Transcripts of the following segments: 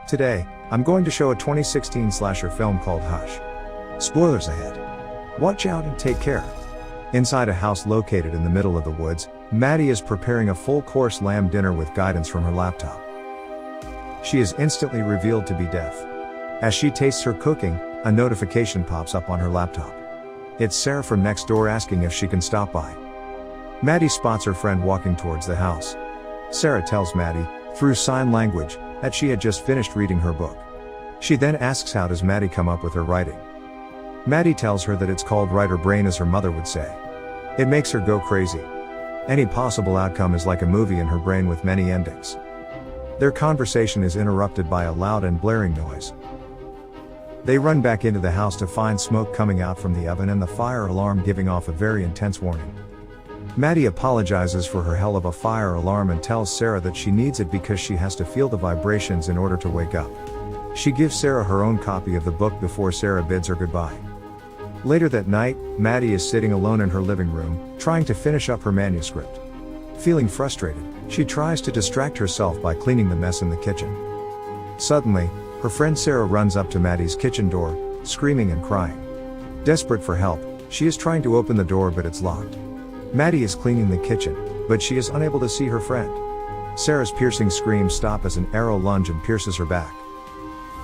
Today, I'm going to show a 2016 slasher film called Hush. Spoilers ahead. Watch out and take care. Inside a house located in the middle of the woods, Maddie is preparing a full-course lamb dinner with guidance from her laptop. She is instantly revealed to be deaf. As she tastes her cooking, a notification pops up on her laptop. It's Sarah from next door asking if she can stop by. Maddie spots her friend walking towards the house. Sarah tells Maddie, through sign language, that she had just finished reading her book. She then asks how does Maddie come up with her writing. Maddie tells her that it's called writer brain, as her mother would say. It makes her go crazy. Any possible outcome is like a movie in her brain with many endings. Their conversation is interrupted by a loud and blaring noise. They run back into the house to find smoke coming out from the oven and the fire alarm giving off a very intense warning. Maddie apologizes for her hell of a fire alarm and tells Sarah that she needs it because she has to feel the vibrations in order to wake up. She gives Sarah her own copy of the book before Sarah bids her goodbye. Later that night, Maddie is sitting alone in her living room, trying to finish up her manuscript. Feeling frustrated, she tries to distract herself by cleaning the mess in the kitchen. Suddenly, her friend Sarah runs up to Maddie's kitchen door, screaming and crying. Desperate for help, she is trying to open the door but it's locked. Maddie is cleaning the kitchen, but she is unable to see her friend. Sarah's piercing screams stop as an arrow lunges and pierces her back.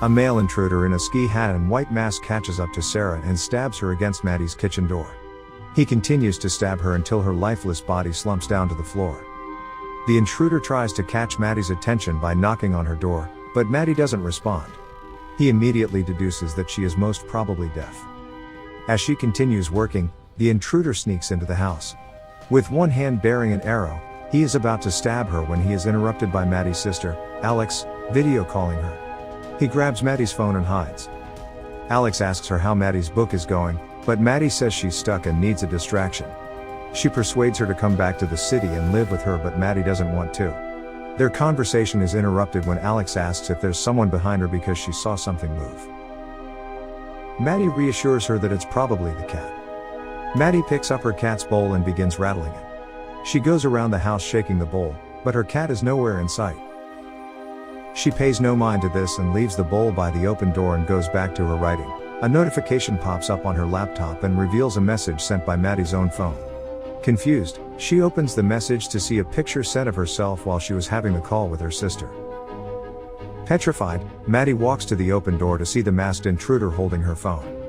A male intruder in a ski hat and white mask catches up to Sarah and stabs her against Maddie's kitchen door. He continues to stab her until her lifeless body slumps down to the floor. The intruder tries to catch Maddie's attention by knocking on her door, but Maddie doesn't respond. He immediately deduces that she is most probably deaf. As she continues working, the intruder sneaks into the house. With one hand bearing an arrow, he is about to stab her when he is interrupted by Maddie's sister, Alex, video calling her. He grabs Maddie's phone and hides. Alex asks her how Maddie's book is going, but Maddie says she's stuck and needs a distraction. She persuades her to come back to the city and live with her, but Maddie doesn't want to. Their conversation is interrupted when Alex asks if there's someone behind her because she saw something move. Maddie reassures her that it's probably the cat. Maddie picks up her cat's bowl and begins rattling it. She goes around the house shaking the bowl, but her cat is nowhere in sight. She pays no mind to this and leaves the bowl by the open door and goes back to her writing. A notification pops up on her laptop and reveals a message sent by Maddie's own phone. Confused, she opens the message to see a picture sent of herself while she was having the call with her sister. Petrified, Maddie walks to the open door to see the masked intruder holding her phone.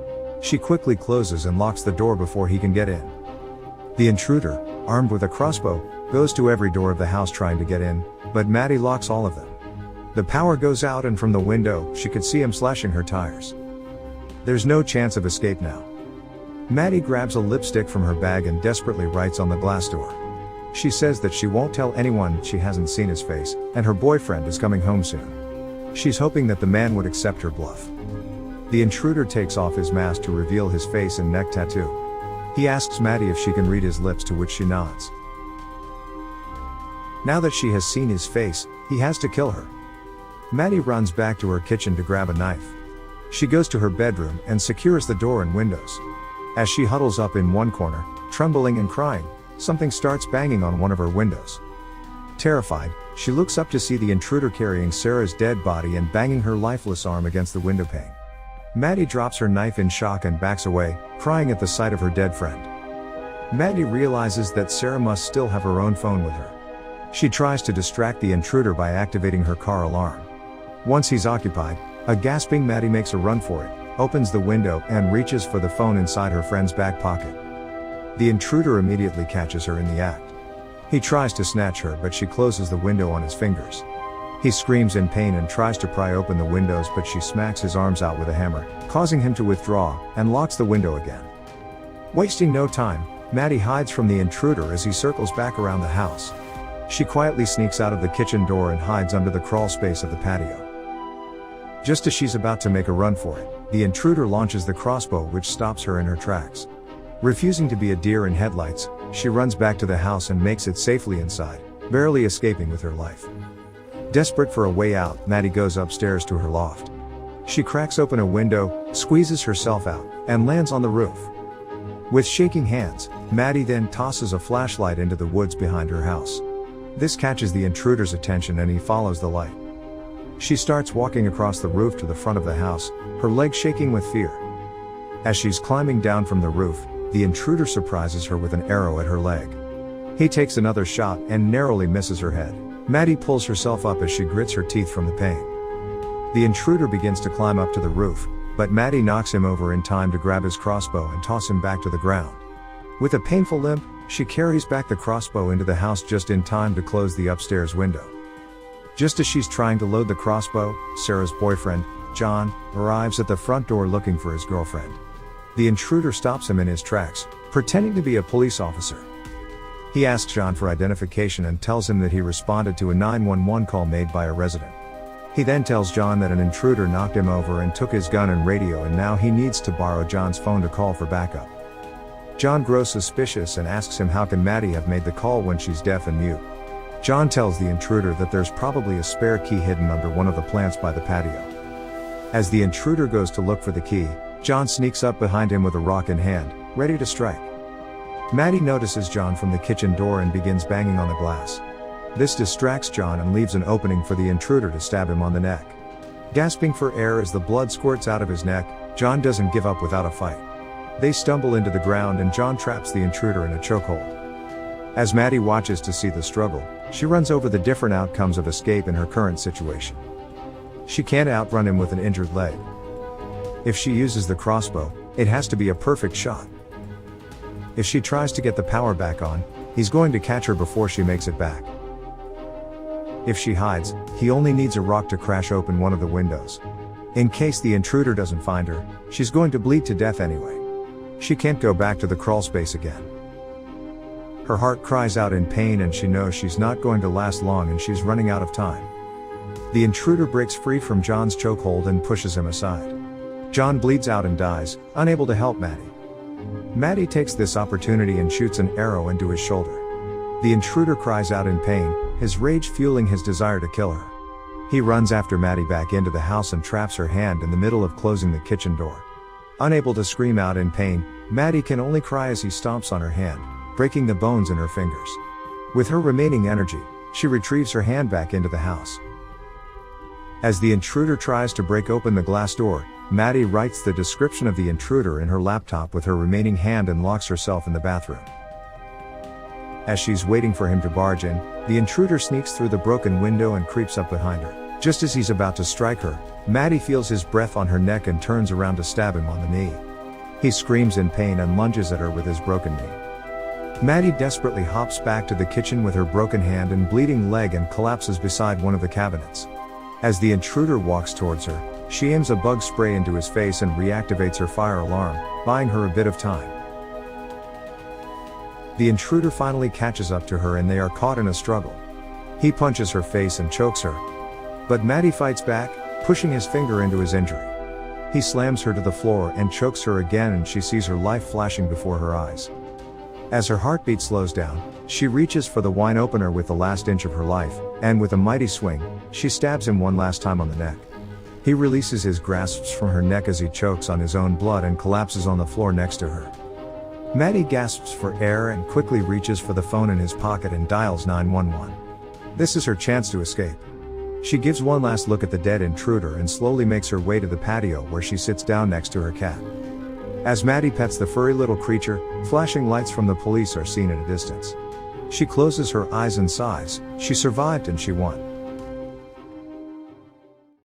She quickly closes and locks the door before he can get in. The intruder, armed with a crossbow, goes to every door of the house trying to get in, but Maddie locks all of them. The power goes out and from the window, she could see him slashing her tires. There's no chance of escape now. Maddie grabs a lipstick from her bag and desperately writes on the glass door. She says that she won't tell anyone she hasn't seen his face, and her boyfriend is coming home soon. She's hoping that the man would accept her bluff. The intruder takes off his mask to reveal his face and neck tattoo. He asks Maddie if she can read his lips, to which she nods. Now that she has seen his face, he has to kill her. Maddie runs back to her kitchen to grab a knife. She goes to her bedroom and secures the door and windows. As she huddles up in one corner, trembling and crying, something starts banging on one of her windows. Terrified, she looks up to see the intruder carrying Sarah's dead body and banging her lifeless arm against the window pane. Maddie drops her knife in shock and backs away, crying at the sight of her dead friend. Maddie realizes that Sarah must still have her own phone with her. She tries to distract the intruder by activating her car alarm. Once he's occupied, a gasping Maddie makes a run for it, opens the window and reaches for the phone inside her friend's back pocket. The intruder immediately catches her in the act. He tries to snatch her, but she closes the window on his fingers. He screams in pain and tries to pry open the windows, but she smacks his arms out with a hammer, causing him to withdraw, and locks the window again. Wasting no time, Maddie hides from the intruder as he circles back around the house. She quietly sneaks out of the kitchen door and hides under the crawl space of the patio. Just as she's about to make a run for it, the intruder launches the crossbow, which stops her in her tracks. Refusing to be a deer in headlights, she runs back to the house and makes it safely inside, barely escaping with her life. Desperate for a way out, Maddie goes upstairs to her loft. She cracks open a window, squeezes herself out, and lands on the roof. With shaking hands, Maddie then tosses a flashlight into the woods behind her house. This catches the intruder's attention and he follows the light. She starts walking across the roof to the front of the house, her legs shaking with fear. As she's climbing down from the roof, the intruder surprises her with an arrow at her leg. He takes another shot and narrowly misses her head. Maddie pulls herself up as she grits her teeth from the pain. The intruder begins to climb up to the roof, but Maddie knocks him over in time to grab his crossbow and toss him back to the ground. With a painful limp, she carries back the crossbow into the house just in time to close the upstairs window. Just as she's trying to load the crossbow, Sarah's boyfriend, John, arrives at the front door looking for his girlfriend. The intruder stops him in his tracks, pretending to be a police officer. He asks John for identification and tells him that he responded to a 911 call made by a resident. He then tells John that an intruder knocked him over and took his gun and radio, and now he needs to borrow John's phone to call for backup. John grows suspicious and asks him how can Maddie have made the call when she's deaf and mute. John tells the intruder that there's probably a spare key hidden under one of the plants by the patio. As the intruder goes to look for the key, John sneaks up behind him with a rock in hand, ready to strike. Maddie notices John from the kitchen door and begins banging on the glass. This distracts John and leaves an opening for the intruder to stab him on the neck. Gasping for air as the blood squirts out of his neck, John doesn't give up without a fight. They stumble into the ground and John traps the intruder in a chokehold. As Maddie watches to see the struggle, she runs over the different outcomes of escape in her current situation. She can't outrun him with an injured leg. If she uses the crossbow, it has to be a perfect shot. If she tries to get the power back on, he's going to catch her before she makes it back. If she hides, he only needs a rock to crash open one of the windows. In case the intruder doesn't find her, she's going to bleed to death anyway. She can't go back to the crawl space again. Her heart cries out in pain and she knows she's not going to last long and she's running out of time. The intruder breaks free from John's chokehold and pushes him aside. John bleeds out and dies, unable to help Maddie. Maddie takes this opportunity and shoots an arrow into his shoulder. The intruder cries out in pain, his rage fueling his desire to kill her. He runs after Maddie back into the house and traps her hand in the middle of closing the kitchen door. Unable to scream out in pain, Maddie can only cry as he stomps on her hand, breaking the bones in her fingers. With her remaining energy, she retrieves her hand back into the house. As the intruder tries to break open the glass door, Maddie writes the description of the intruder in her laptop with her remaining hand and locks herself in the bathroom. As she's waiting for him to barge in, the intruder sneaks through the broken window and creeps up behind her. Just as he's about to strike her, Maddie feels his breath on her neck and turns around to stab him on the knee. He screams in pain and lunges at her with his broken knee. Maddie desperately hops back to the kitchen with her broken hand and bleeding leg and collapses beside one of the cabinets. As the intruder walks towards her, she aims a bug spray into his face and reactivates her fire alarm, buying her a bit of time. The intruder finally catches up to her and they are caught in a struggle. He punches her face and chokes her. But Maddie fights back, pushing his finger into his injury. He slams her to the floor and chokes her again and she sees her life flashing before her eyes. As her heartbeat slows down, she reaches for the wine opener with the last inch of her life, and with a mighty swing, she stabs him one last time on the neck. He releases his grasps from her neck as he chokes on his own blood and collapses on the floor next to her. Maddie gasps for air and quickly reaches for the phone in his pocket and dials 911. This is her chance to escape. She gives one last look at the dead intruder and slowly makes her way to the patio where she sits down next to her cat. As Maddie pets the furry little creature, flashing lights from the police are seen at a distance. She closes her eyes and sighs, she survived and she won.